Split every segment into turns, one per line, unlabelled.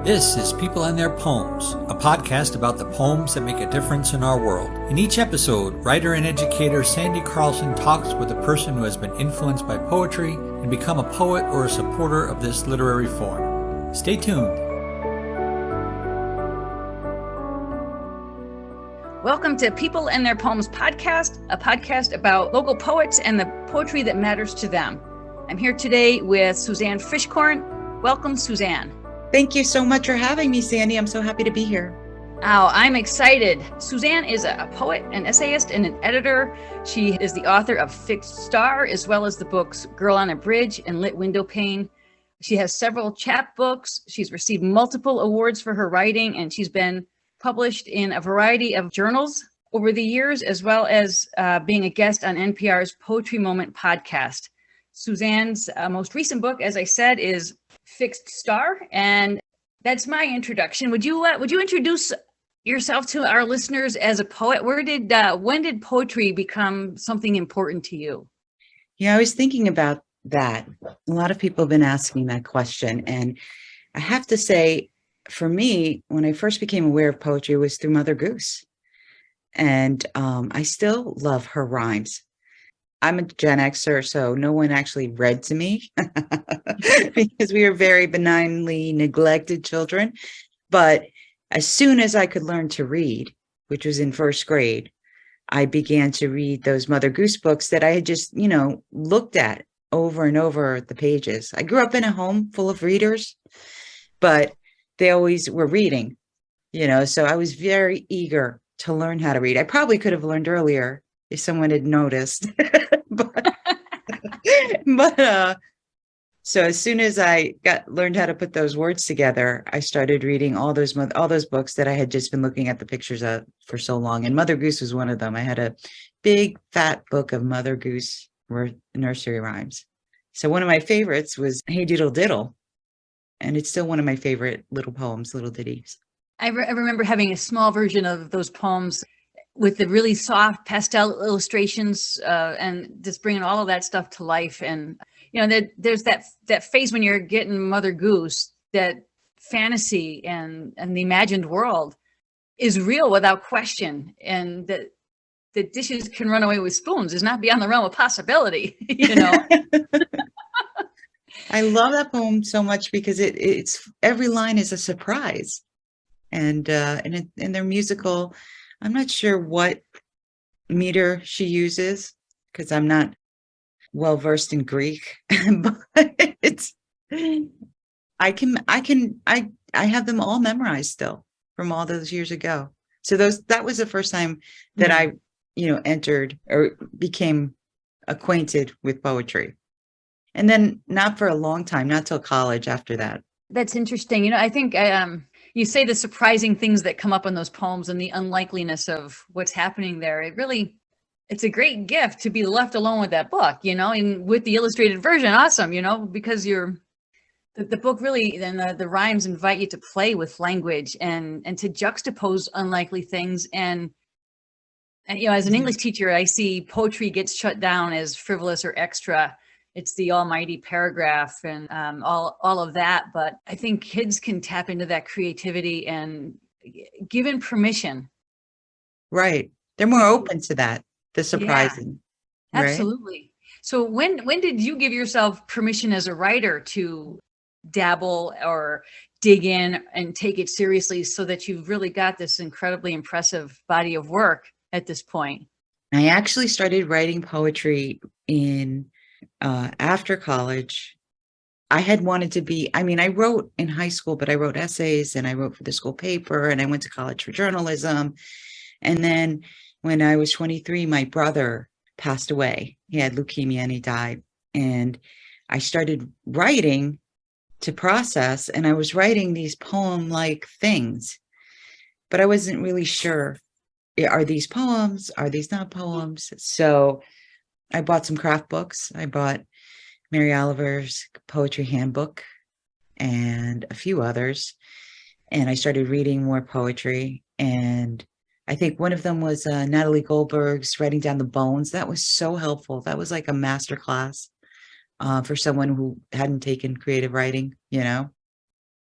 This is People and Their Poems, a podcast about the poems that make a difference in our world. In each episode, writer and educator Sandy Carlson talks with a person who has been influenced by poetry and become a poet or a supporter of this literary form. Stay tuned.
Welcome to People and Their Poems podcast, a podcast about local poets and the poetry that matters to them. I'm here today with Suzanne Frischkorn. Welcome, Suzanne.
Thank you so much for having me, Sandy. I'm so happy to be here.
Oh, I'm excited. Suzanne is a poet, an essayist, and an editor. She is the author of Fixed Star, as well as the books Girl on a Bridge and Lit Windowpane. She has several chapbooks. She's received multiple awards for her writing, and she's been published in a variety of journals over the years, as well as being a guest on NPR's Poetry Moment podcast. Suzanne's most recent book, as I said, is Fixed Star, and that's my introduction. Would you introduce yourself to our listeners as a poet? When did poetry become something important to you?
Yeah, I was thinking about that. A lot of people have been asking that question, and I have to say, for me, when I first became aware of poetry, it was through Mother Goose, and I still love her rhymes. I'm a Gen Xer, so no one actually read to me because we were very benignly neglected children. But as soon as I could learn to read, which was in first grade, I began to read those Mother Goose books that I had just, looked at over and over the pages. I grew up in a home full of readers, but they always were reading, so I was very eager to learn how to read. I probably could have learned earlier if someone had noticed. but so as soon as I learned how to put those words together, I started reading all those books that I had just been looking at the pictures of for so long. And Mother Goose was one of them. I had a big fat book of Mother Goose nursery rhymes. So one of my favorites was Hey Diddle Diddle. And it's still one of my favorite little poems, little ditties.
I remember having a small version of those poems with the really soft pastel illustrations and just bringing all of that stuff to life. And, there's that phase when you're getting Mother Goose, that fantasy and the imagined world is real without question. And that the dishes can run away with spoons is not beyond the realm of possibility,
I love that poem so much because it's every line is a surprise, and they're musical. I'm not sure what meter she uses because I'm not well versed in Greek, but I have them all memorized still from all those years ago. So that was the first time that I entered or became acquainted with poetry. And then not for a long time, not till college after that.
That's interesting. I think you say the surprising things that come up in those poems and the unlikeliness of what's happening there. It's a great gift to be left alone with that book, and with the illustrated version. Awesome, because the book really, and the rhymes invite you to play with language and to juxtapose unlikely things. And as an English teacher, I see poetry gets shut down as frivolous or extra. It's the almighty paragraph and all of that. But I think kids can tap into that creativity and given permission.
Right. They're more open to that, the surprising.
Yeah, absolutely. Right? So when did you give yourself permission as a writer to dabble or dig in and take it seriously so that you've really got this incredibly impressive body of work at this point?
I actually started writing poetry after college. I had wanted to be, I wrote in high school, but I wrote essays and I wrote for the school paper and I went to college for journalism. And then when I was 23, my brother passed away. He had leukemia and he died. And I started writing to process, and I was writing these poem-like things, but I wasn't really sure, are these poems? Are these not poems? So I bought some craft books. I bought Mary Oliver's Poetry Handbook and a few others. And I started reading more poetry. And I think one of them was Natalie Goldberg's Writing Down the Bones. That was so helpful. That was like a masterclass for someone who hadn't taken creative writing,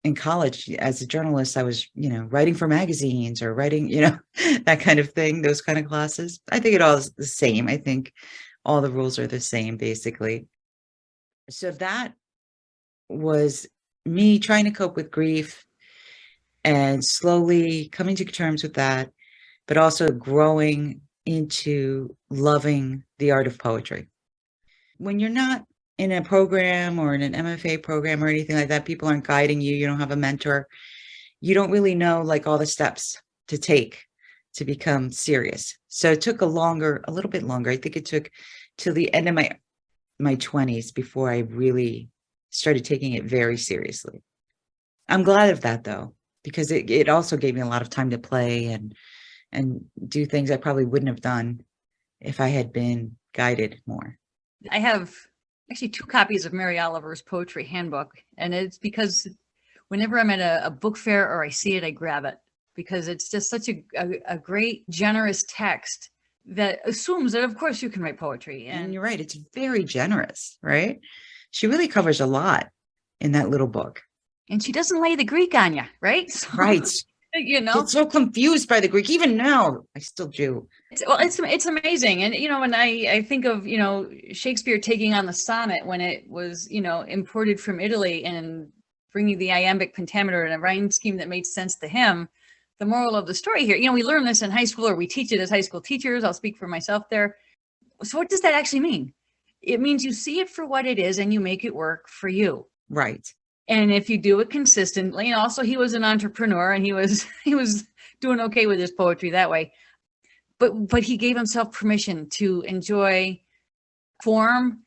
in college as a journalist, I was, writing for magazines or writing, that kind of thing, those kind of classes. I think it all is the same. I think all the rules are the same, basically. So that was me trying to cope with grief and slowly coming to terms with that, but also growing into loving the art of poetry. When you're not in a program or in an MFA program or anything like that, people aren't guiding you, you don't have a mentor, you don't really know like all the steps to take to become serious. So it took a little bit longer. I think it took till the end of my 20s before I really started taking it very seriously. I'm glad of that though, because it also gave me a lot of time to play and do things I probably wouldn't have done if I had been guided more.
I have actually 2 copies of Mary Oliver's poetry handbook, and it's because whenever I'm at a book fair or I see it, I grab it because it's just such a great, generous text that assumes that, of course, you can write poetry.
And you're right. It's very generous, right? She really covers a lot in that little book.
And she doesn't lay the Greek on you, right? So,
right.
Get
so confused by the Greek. Even now, I still do.
It's amazing. And, when I think of, Shakespeare taking on the sonnet when it was, imported from Italy and bringing the iambic pentameter and a rhyme scheme that made sense to him, the moral of the story here, we learn this in high school, or we teach it as high school teachers. I'll speak for myself there. So what does that actually mean? It means you see it for what it is and you make it work for you.
Right.
And if you do it consistently, and also he was an entrepreneur and he was doing okay with his poetry that way. But he gave himself permission to enjoy form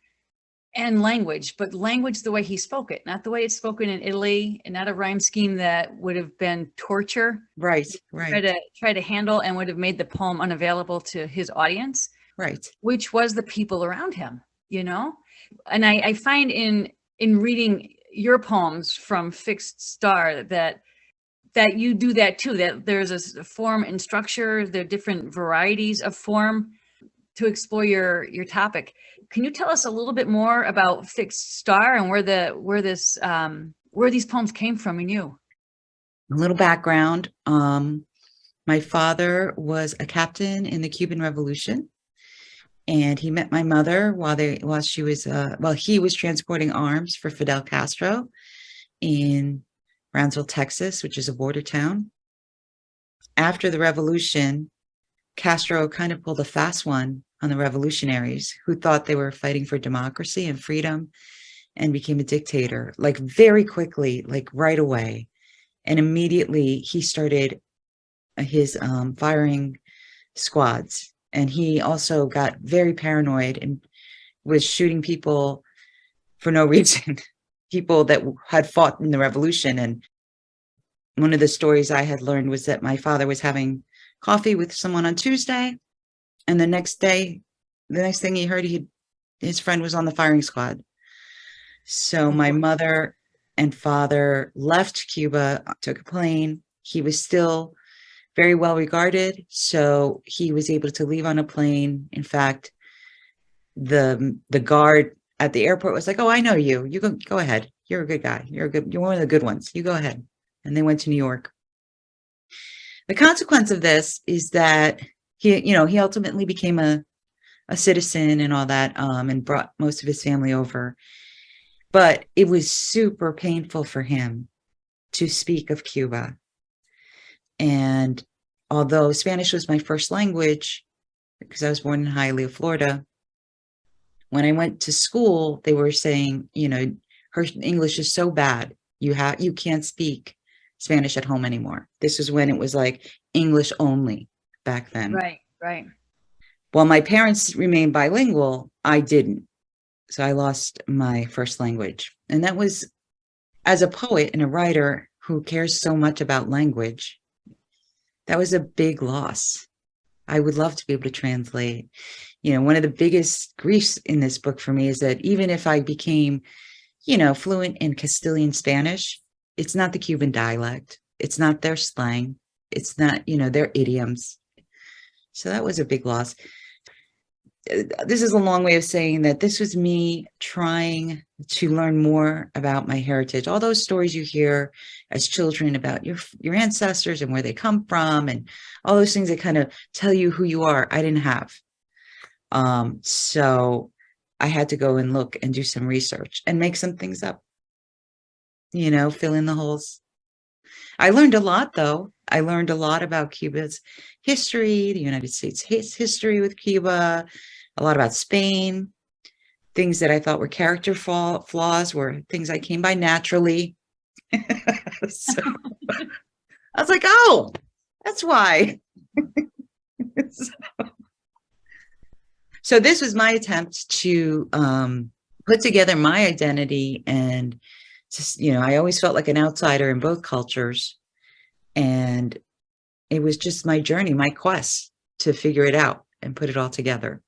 and language, but language the way he spoke it, not the way it's spoken in Italy, and not a rhyme scheme that would have been torture.
Right.
Try to handle and would have made the poem unavailable to his audience.
Right.
Which was the people around him, And I find in reading your poems from Fixed Star that you do that too, that there's a form and structure, there are different varieties of form to explore your topic. Can you tell us a little bit more about Fixed Star and where these poems came from in you?
A little background. My father was a captain in the Cuban Revolution, and he met my mother while he was transporting arms for Fidel Castro in Brownsville, Texas, which is a border town. After the revolution, Castro kind of pulled a fast one on the revolutionaries who thought they were fighting for democracy and freedom, and became a dictator, like very quickly, like right away. And immediately he started his firing squads. And he also got very paranoid and was shooting people for no reason, people that had fought in the revolution. And one of the stories I had learned was that my father was having coffee with someone on Tuesday, and the next thing he heard, his friend was on the firing squad. So my mother and father left Cuba, took a plane. He was still very well regarded, so he was able to leave on a plane. In fact, the guard at the airport was like, "Oh, I know you. You go ahead. You're a good guy. You're one of the good ones. You go ahead." And they went to New York. The consequence of this is that he ultimately became a citizen and all that, and brought most of his family over. But it was super painful for him to speak of Cuba. And although Spanish was my first language, because I was born in Hialeah, Florida, when I went to school, they were saying, her English is so bad, you can't speak Spanish at home anymore. This is when it was like English only back then.
Right.
While my parents remained bilingual, I didn't. So I lost my first language. And that was, as a poet and a writer who cares so much about language, that was a big loss. I would love to be able to translate. One of the biggest griefs in this book for me is that even if I became, fluent in Castilian Spanish, it's not the Cuban dialect. It's not their slang. It's not, their idioms. So that was a big loss. this is a long way of saying that this was me trying to learn more about my heritage. All those stories you hear as children about your ancestors and where they come from, and all those things that kind of tell you who you are, I didn't have. So I had to go and look and do some research and make some things up, fill in the holes. I learned a lot, though. I learned a lot about Cuba's history, the United States history with Cuba, a lot about Spain. Things that I thought were character flaws were things I came by naturally. So I was like, oh, that's why. So this was my attempt to put together my identity, and just, I always felt like an outsider in both cultures. And it was just my journey, my quest to figure it out and put it all together.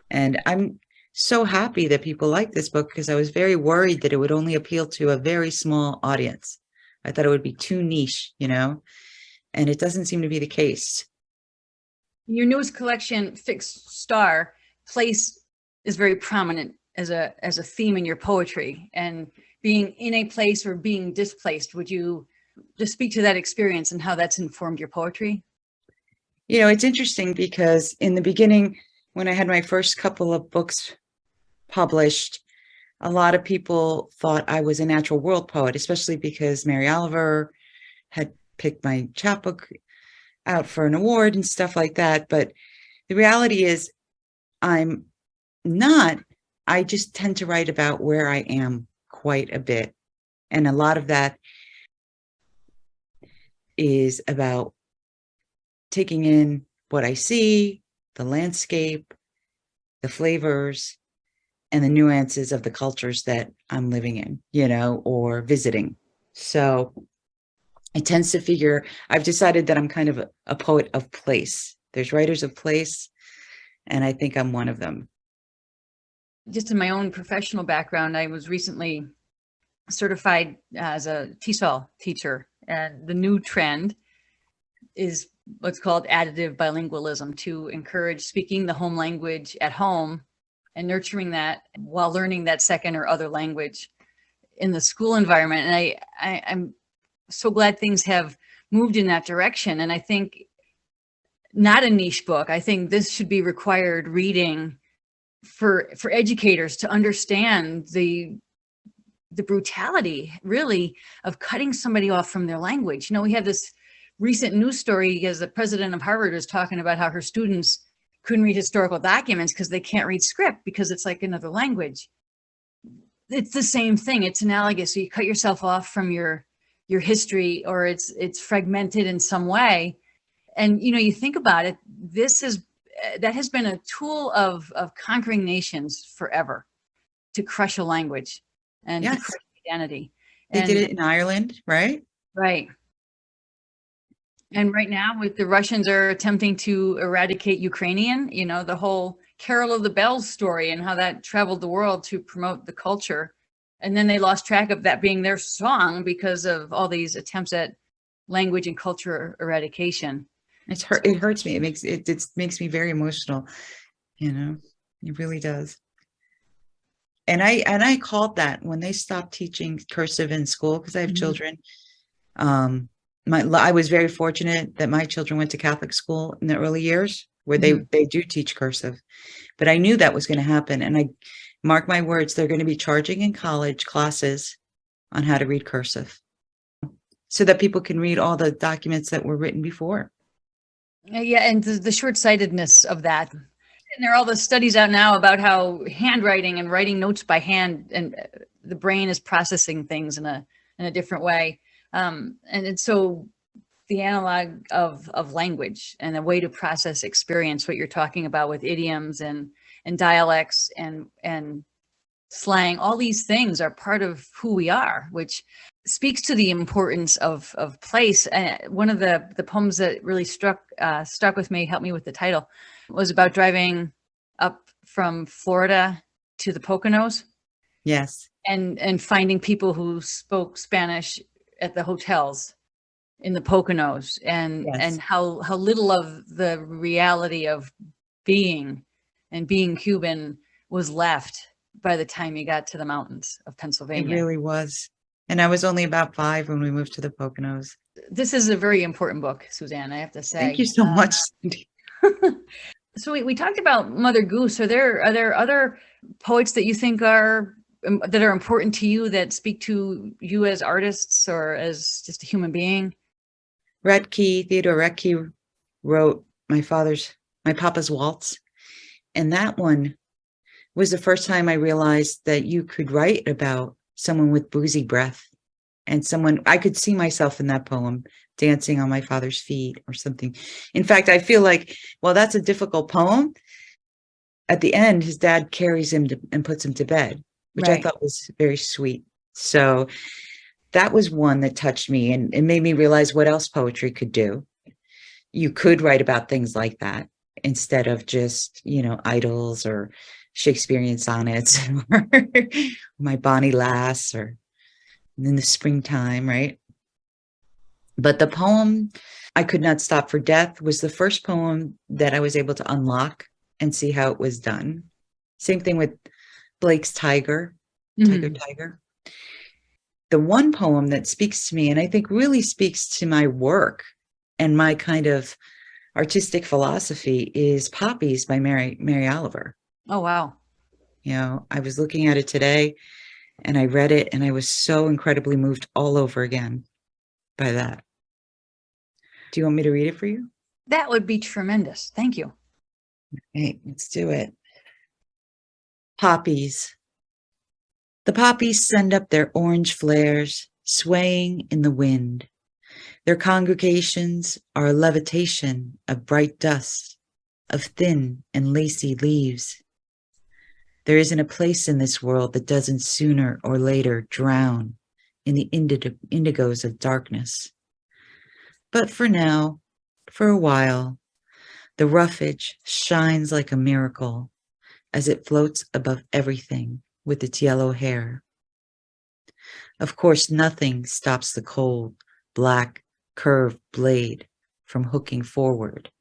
And I'm so happy that people like this book, because I was very worried that it would only appeal to a very small audience. I thought it would be too niche, and it doesn't seem to be the case.
Your newest collection, Fixed Star, place is very prominent as a theme in your poetry, and being in a place or being displaced. Would you just speak to that experience and how that's informed your poetry?
It's interesting because in the beginning, when I had my first couple of books published, a lot of people thought I was a natural world poet, especially because Mary Oliver had picked my chapbook out for an award and stuff like that. But the reality is I'm not. I just tend to write about where I am quite a bit. And a lot of that is about taking in what I see, the landscape, the flavors, and the nuances of the cultures that I'm living in, or visiting. So it tends to figure, I've decided that I'm kind of a poet of place. There's writers of place, and I think I'm one of them.
Just in my own professional background, I was recently certified as a TESOL teacher, and the new trend is what's called additive bilingualism, to encourage speaking the home language at home and nurturing that while learning that second or other language in the school environment. And I'm so glad things have moved in that direction. And I think not a niche book. I think this should be required reading for educators to understand the brutality, really, of cutting somebody off from their language. We have this recent news story as the president of Harvard is talking about how her students couldn't read historical documents because they can't read script because it's like another language. It's the same thing. It's analogous. So you cut yourself off from your history, or it's fragmented in some way. And, you think about it, that has been a tool of conquering nations forever, to crush a language and
Yes.
to crush identity.
They did it in Ireland, right?
Right. And right now, with the Russians are attempting to eradicate Ukrainian, the whole Carol of the Bells story and how that traveled the world to promote the culture. And then they lost track of that being their song because of all these attempts at language and culture eradication.
It hurts me. It makes me very emotional. It really does. And I called that when they stopped teaching cursive in school, because I have children. I was very fortunate that my children went to Catholic school in the early years, where they do teach cursive. But I knew that was going to happen. And I mark my words, they're going to be charging in college classes on how to read cursive, so that people can read all the documents that were written before.
Yeah, and the short-sightedness of that. And there are all the studies out now about how handwriting and writing notes by hand, and the brain is processing things in a different way. And so the analog of language and a way to process experience, what you're talking about with idioms and dialects and slang, all these things are part of who we are, which speaks to the importance of place. One of the poems that really stuck with me, helped me with the title, was about driving up from Florida to the Poconos.
Yes.
And finding people who spoke Spanish at the hotels in the Poconos, and how little of the reality of being and being Cuban was left by the time you got to the mountains of
It
Pennsylvania.
really was. And I was only about 5 when we moved to the Poconos.
This is a very important book, Suzanne, I have to say.
Thank you so much, Cindy.
So we talked about Mother Goose. Are there other poets that you think are that are important to you, that speak to you as artists or as just a human being?
Theodore Retke wrote my Papa's Waltz. And that one was the first time I realized that you could write about someone with boozy breath, and I could see myself in that poem dancing on my father's feet or something. In fact, I feel like, well, that's a difficult poem. At the end, his dad carries him and puts him to bed, which I thought was very sweet. So that was one that touched me, and it made me realize what else poetry could do. You could write about things like that instead of just, idols or Shakespearean sonnets or my Bonnie Lass or in the springtime, right? But the poem, I Could Not Stop for Death, was the first poem that I was able to unlock and see how it was done. Same thing with Blake's Tiger. The one poem that speaks to me, and I think really speaks to my work and my kind of artistic philosophy, is Poppies by Mary Oliver.
Oh, wow.
I was looking at it today and I read it and I was so incredibly moved all over again by that. Do you want me to read it for you?
That would be tremendous. Thank you.
Hey, let's do it. Poppies. The poppies send up their orange flares, swaying in the wind. Their congregations are a levitation of bright dust, of thin and lacy leaves. There isn't a place in this world that doesn't sooner or later drown in the indigos of darkness. But for now, for a while, the roughage shines like a miracle as it floats above everything with its yellow hair. Of course, nothing stops the cold, black, curved blade from hooking forward.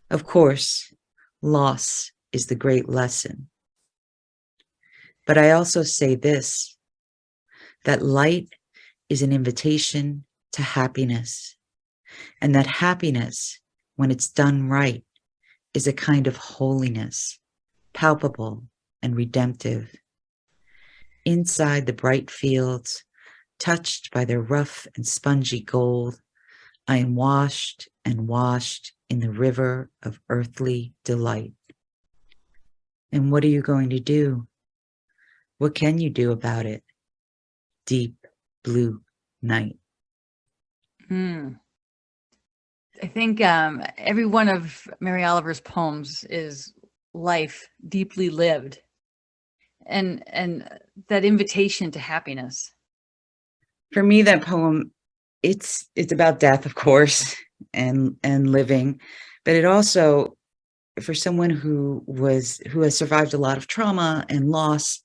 Of course, loss is the great lesson. But I also say this, that light is an invitation to happiness, and that happiness, when it's done right, is a kind of holiness, palpable and redemptive. Inside the bright fields, touched by their rough and spongy gold, I am washed and washed in the river of earthly delight. And what are you going to do? What can you do about it? Deep blue night.
I think every one of Mary Oliver's poems is life deeply lived, and that invitation to happiness.
For me, that poem, it's about death, of course, and living, but it also, for someone who has survived a lot of trauma and loss,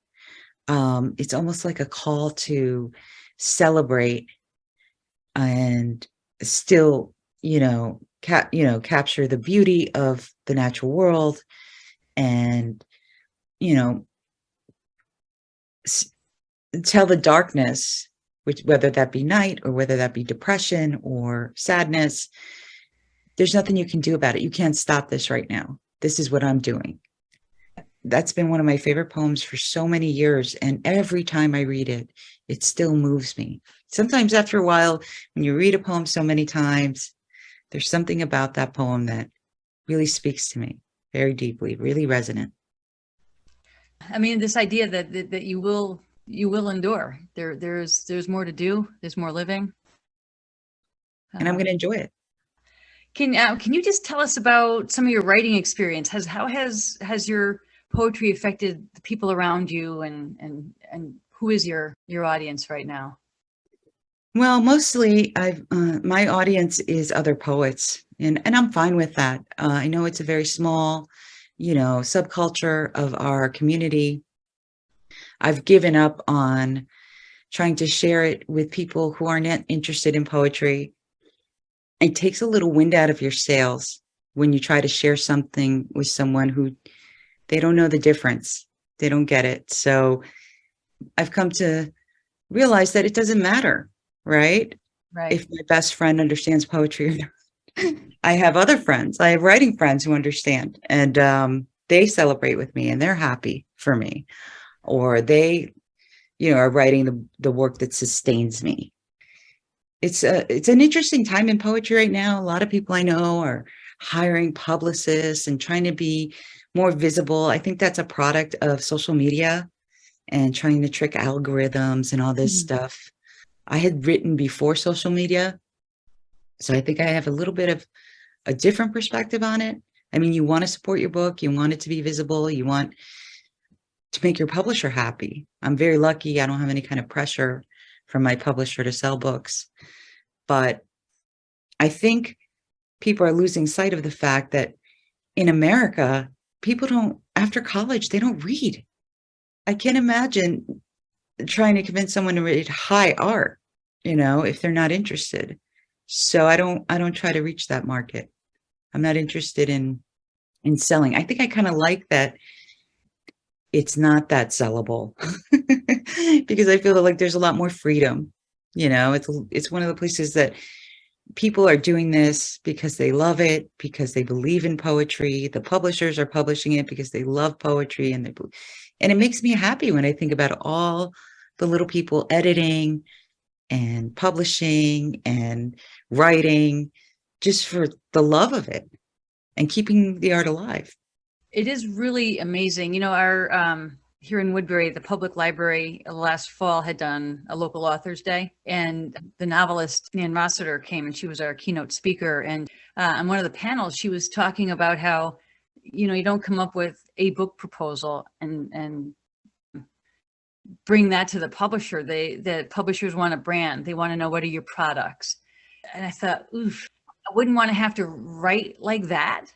it's almost like a call to celebrate and still, capture the beauty of the natural world, and, tell the darkness, which, whether that be night or whether that be depression or sadness, there's nothing you can do about it. You can't stop this right now. This is what I'm doing. That's been one of my favorite poems for so many years. And every time I read it, it still moves me. Sometimes after a while, when you read a poem so many times, there's something about that poem that really speaks to me very deeply, really resonant.
I mean, this idea that you will endure. There's more to do. There's more living.
And I'm going to enjoy it.
Can you just tell us about some of your writing experience? How has your poetry affected the people around you, and who is your audience right now?
Well, mostly my audience is other poets, and I'm fine with that. I know it's a very small, subculture of our community. I've given up on trying to share it with people who are not interested in poetry. It takes a little wind out of your sails when you try to share something with someone who They don't know the difference. They don't get it. So I've come to realize that it doesn't matter, right?
Right.
If my best friend understands poetry or not. I have other friends. I have writing friends who understand, and they celebrate with me and they're happy for me. Or they, are writing the work that sustains me. It's an interesting time in poetry right now. A lot of people I know are hiring publicists and trying to be more visible. I think that's a product of social media and trying to trick algorithms and all this stuff. I had written before social media, so I think I have a little bit of a different perspective on it. I mean, you want to support your book, you want it to be visible, you want to make your publisher happy. I'm very lucky. I don't have any kind of pressure from my publisher to sell books. But I think people are losing sight of the fact that in America, people don't, after college, they don't read. I can't imagine trying to convince someone to read high art, if they're not interested. So I don't try to reach that market. I'm not interested in selling. I think I kind of like that it's not that sellable because I feel like there's a lot more freedom. It's one of the places that people are doing this because they love it, because they believe in poetry. The publishers are publishing it because they love poetry, and it makes me happy when I think about all the little people editing and publishing and writing just for the love of it and keeping the art alive.
It is really amazing. Our here in Woodbury, the public library last fall had done a local authors day, and the novelist Nan Rossiter came, and she was our keynote speaker. And on one of the panels, she was talking about how, you don't come up with a book proposal and bring that to the publisher. The publishers want a brand. They want to know, what are your products? And I thought, oof, I wouldn't want to have to write like that.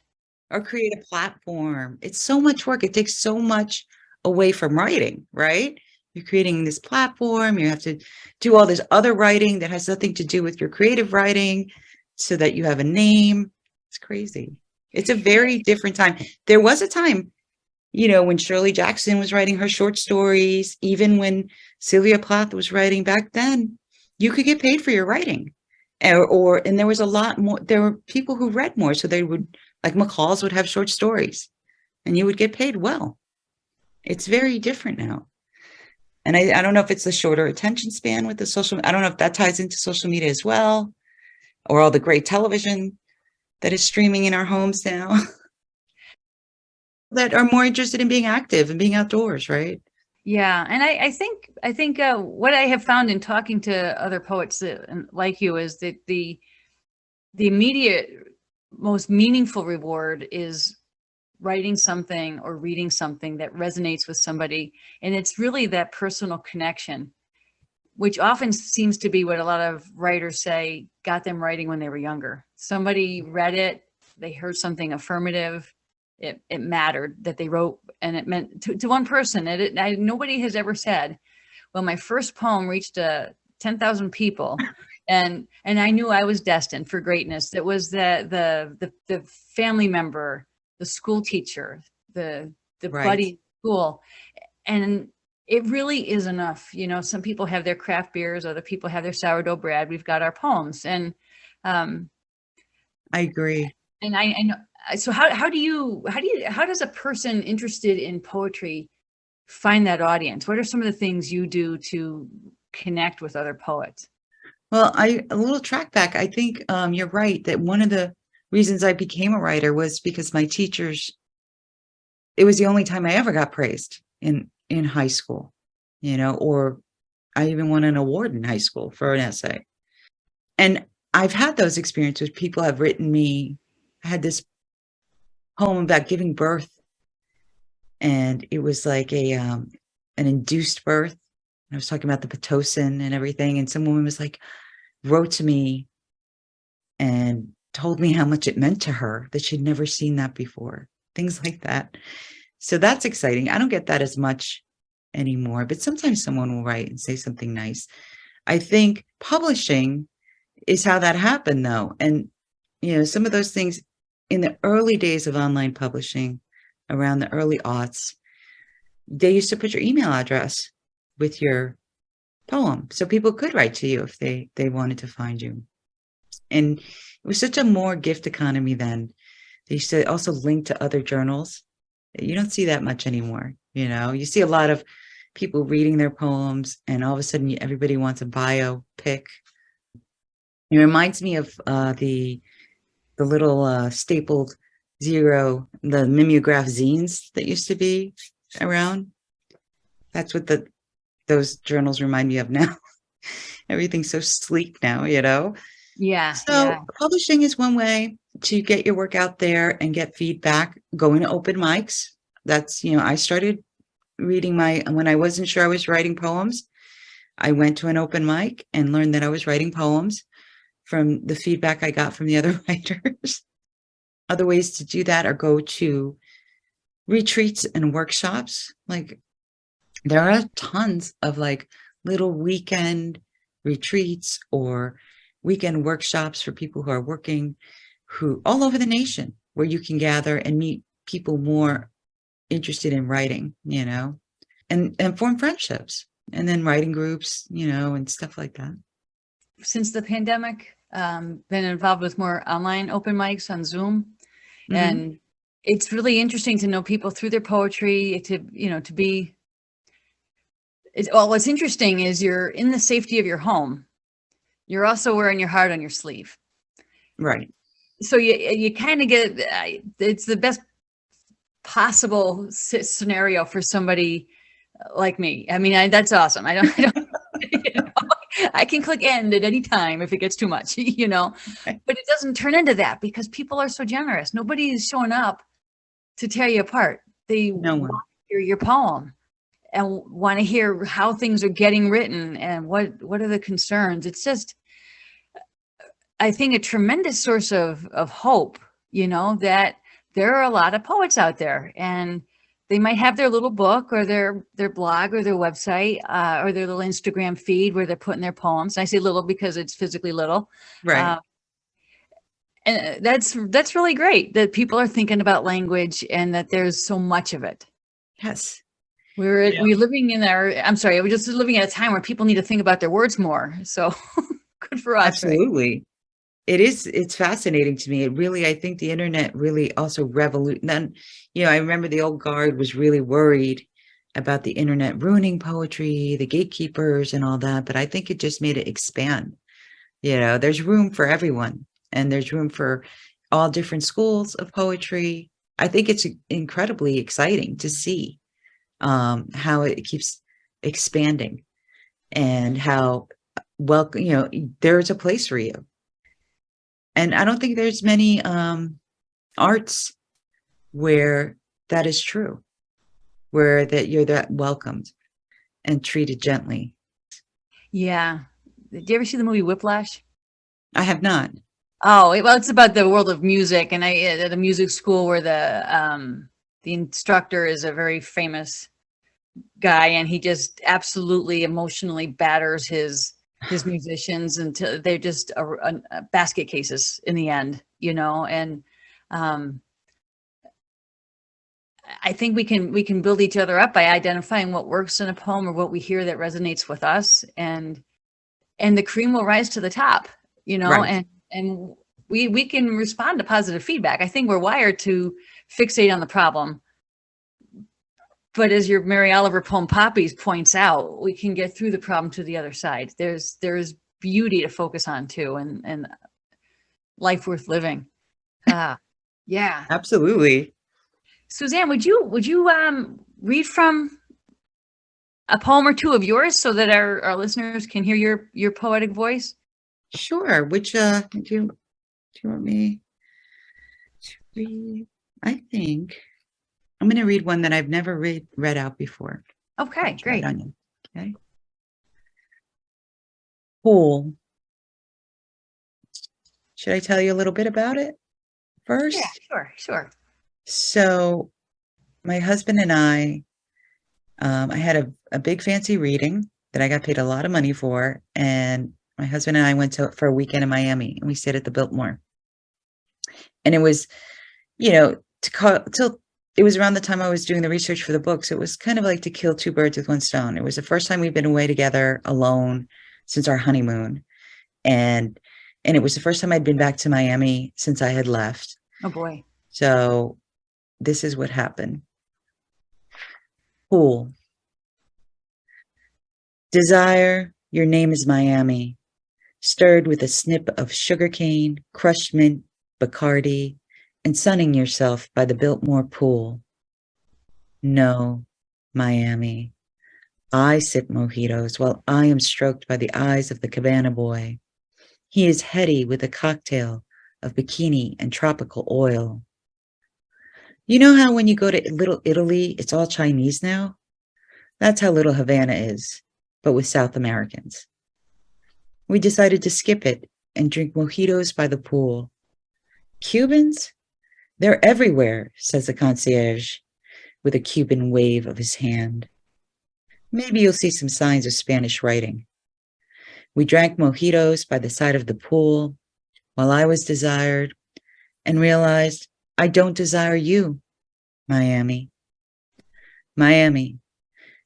Or create a platform. It's so much work. It takes so much away from writing, right? You're creating this platform. You have to do all this other writing that has nothing to do with your creative writing so that you have a name. It's crazy. It's a very different time. There was a time, when Shirley Jackson was writing her short stories, even when Sylvia Plath was writing back then, you could get paid for your writing. And there was a lot more, there were people who read more. So they would, like McCall's would have short stories and you would get paid well. It's very different now. And I don't know if it's the shorter attention span with the social, I don't know if that ties into social media as well, or all the great television that is streaming in our homes now that are more interested in being active and being outdoors, right?
Yeah. And I think what I have found in talking to other poets like you is that the immediate most meaningful reward is writing something or reading something that resonates with somebody. And it's really that personal connection, which often seems to be what a lot of writers say got them writing when they were younger. Somebody read it, they heard something affirmative, it mattered that they wrote, and it meant to one person. Nobody has ever said, well, my first poem reached 10,000 people. And I knew I was destined for greatness. That was the family member, the school teacher, the
Right.
buddy at school. And it really is enough. Some people have their craft beers, other people have their sourdough bread. We've got our poems. And
I agree.
and I know. So how does a person interested in poetry find that audience? What are some of the things you do to connect with other poets?
Well, a little track back. I think you're right that one of the reasons I became a writer was because my teachers, it was the only time I ever got praised in high school, or I even won an award in high school for an essay. And I've had those experiences. People have written me. I had this poem about giving birth, and it was like an induced birth. I was talking about the Pitocin and everything, and some woman was like, wrote to me and told me how much it meant to her, that she'd never seen that before, things like that. So that's exciting. I don't get that as much anymore, but sometimes someone will write and say something nice. I think publishing is how that happened, though. And, some of those things in the early days of online publishing, around the early aughts, they used to put your email address with your poem, so people could write to you if they wanted to find you. And it was such a more gift economy then. They used to also link to other journals. You don't see that much anymore. You see a lot of people reading their poems, and all of a sudden everybody wants a biopic. It reminds me of the little stapled zero, the mimeograph zines that used to be around. That's what those journals remind me of now. Everything's so sleek now,
Yeah.
So publishing is one way to get your work out there and get feedback. Going to open mics. That's, I started reading when I wasn't sure I was writing poems, I went to an open mic and learned that I was writing poems from the feedback I got from the other writers. Other ways to do that are go to retreats and workshops. Like, there are tons of little weekend retreats or weekend workshops for people who are working all over the nation, where you can gather and meet people more interested in writing, and form friendships, and then writing groups, and stuff like that.
Since the pandemic, been involved with more online open mics on Zoom. Mm-hmm. And it's really interesting to know people through their poetry, what's interesting is you're in the safety of your home. You're also wearing your heart on your sleeve.
Right.
So you kind of get, it's the best possible scenario for somebody like me. I mean, that's awesome. I don't I can click end at any time if it gets too much, but it doesn't turn into that because people are so generous. Nobody is showing up to tear you apart. They want to hear your poem and want to hear how things are getting written and what are the concerns. It's just, I think, a tremendous source of hope, that there are a lot of poets out there, and they might have their little book or their blog or their website or their little Instagram feed where they're putting their poems. And I say little because it's physically little.
Right.
And that's really great that people are thinking about language and that there's so much of it.
Yes.
We're living we're just living at a time where people need to think about their words more. So good for us.
Absolutely.
Right?
It's fascinating to me. I think the internet really also revolutionized. I remember the old guard was really worried about the internet ruining poetry, the gatekeepers and all that, but I think it just made it expand. There's room for everyone, and there's room for all different schools of poetry. I think it's incredibly exciting to see how it keeps expanding and how there's a place for you. And I don't think there's many arts where that is true, where that you're that welcomed and treated gently. Yeah.
Did you ever see the movie Whiplash?
I have not.
Oh, well, it's about the world of music, and at a music school where the instructor is a very famous guy, and he just absolutely emotionally batters his musicians until they're just basket cases in the end, and I think we can build each other up by identifying what works in a poem or what we hear that resonates with us, and the cream will rise to the top, right. and we can respond to positive feedback. I think we're wired to fixate on the problem. But as your Mary Oliver poem Poppies points out, we can get through the problem to the other side. There's beauty to focus on too, and life worth living. Yeah.
Absolutely.
Suzanne, would you read from a poem or two of yours so that our listeners can hear your poetic voice?
Sure. Which do you want me to read? I think I'm going to read one that I've never read out before.
Okay, great.
Okay. Cool. Should I tell you a little bit about it first?
Yeah, sure.
So my husband and I had a big fancy reading that I got paid a lot of money for. And my husband and I went for a weekend in Miami, and we stayed at the Biltmore. And it was, it was around the time I was doing the research for the books. It was kind of like to kill two birds with one stone. It was the first time we'd been away together alone since our honeymoon. And it was the first time I'd been back to Miami since I had left.
Oh boy.
So this is what happened. Pool. Desire, your name is Miami, stirred with a snip of sugarcane, crushed mint, Bacardi, and sunning yourself by the Biltmore pool. No, Miami. I sip mojitos while I am stroked by the eyes of the cabana boy. He is heady with a cocktail of bikini and tropical oil. You know how when you go to Little Italy, it's all Chinese now? That's how Little Havana is, but with South Americans. We decided to skip it and drink mojitos by the pool. Cubans? They're everywhere, says the concierge, with a Cuban wave of his hand. Maybe you'll see some signs of Spanish writing. We drank mojitos by the side of the pool while I was desired and realized I don't desire you, Miami. Miami,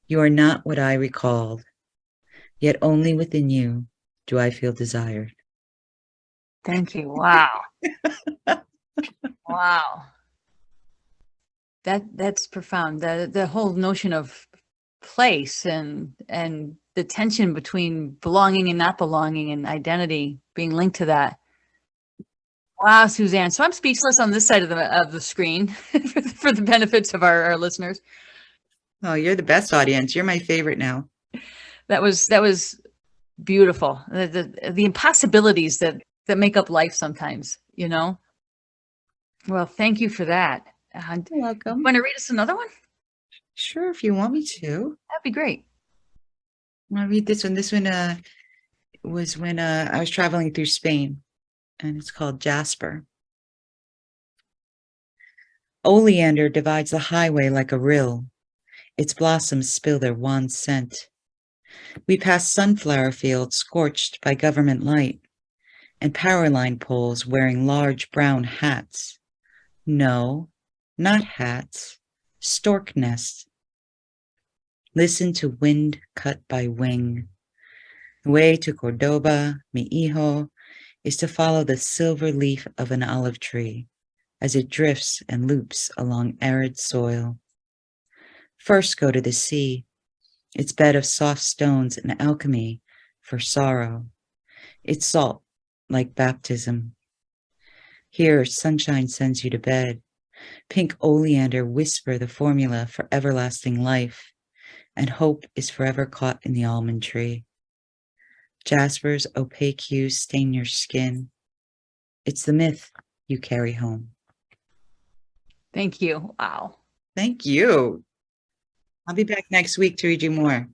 you are not what I recalled, yet only within you do I feel desired.
Thank you. Wow. Wow. That's profound. The whole notion of place and the tension between belonging and not belonging and identity being linked to that. Wow, Suzanne. So I'm speechless on this side of the screen for the benefits of our listeners.
Oh, you're the best audience. You're my favorite now.
That was beautiful. The impossibilities that make up life sometimes, you know? Well, thank you for that.
You're welcome.
Want to read us another one?
Sure, if you want me to.
That'd be great.
I'll read this one. This one was when I was traveling through Spain, and it's called Jasper. Oleander divides the highway like a rill. Its blossoms spill their wan scent. We pass sunflower fields scorched by government light, and power line poles wearing large brown hats. No, not hats, stork nests. Listen to wind cut by wing. The way to Cordoba, mi hijo, is to follow the silver leaf of an olive tree as it drifts and loops along arid soil. First go to the sea, its bed of soft stones and alchemy for sorrow, its salt like baptism. Here sunshine sends you to bed, pink oleander whisper the formula for everlasting life, and hope is forever caught in the almond tree. Jasper's opaque hues stain your skin. It's the myth you carry home.
Thank you. Wow.
Thank you. I'll be back next week to read you more.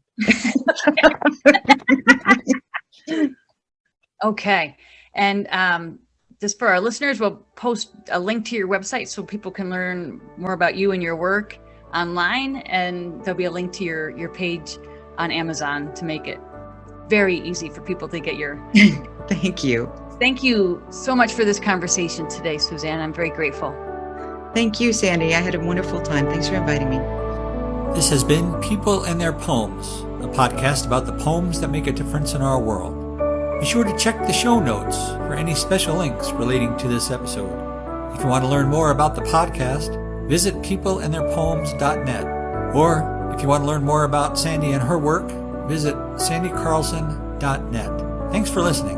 Okay. And just for our listeners, we'll post a link to your website so people can learn more about you and your work online. And there'll be a link to your page on Amazon to make it very easy for people to get your...
Thank you.
Thank you so much for this conversation today, Suzanne. I'm very grateful.
Thank you, Sandy. I had a wonderful time. Thanks for inviting me.
This has been People and Their Poems, a podcast about the poems that make a difference in our world. Be sure to check the show notes for any special links relating to this episode. If you want to learn more about the podcast, visit peopleandtheirpoems.net. Or if you want to learn more about Sandy and her work, visit sandycarlson.net. Thanks for listening.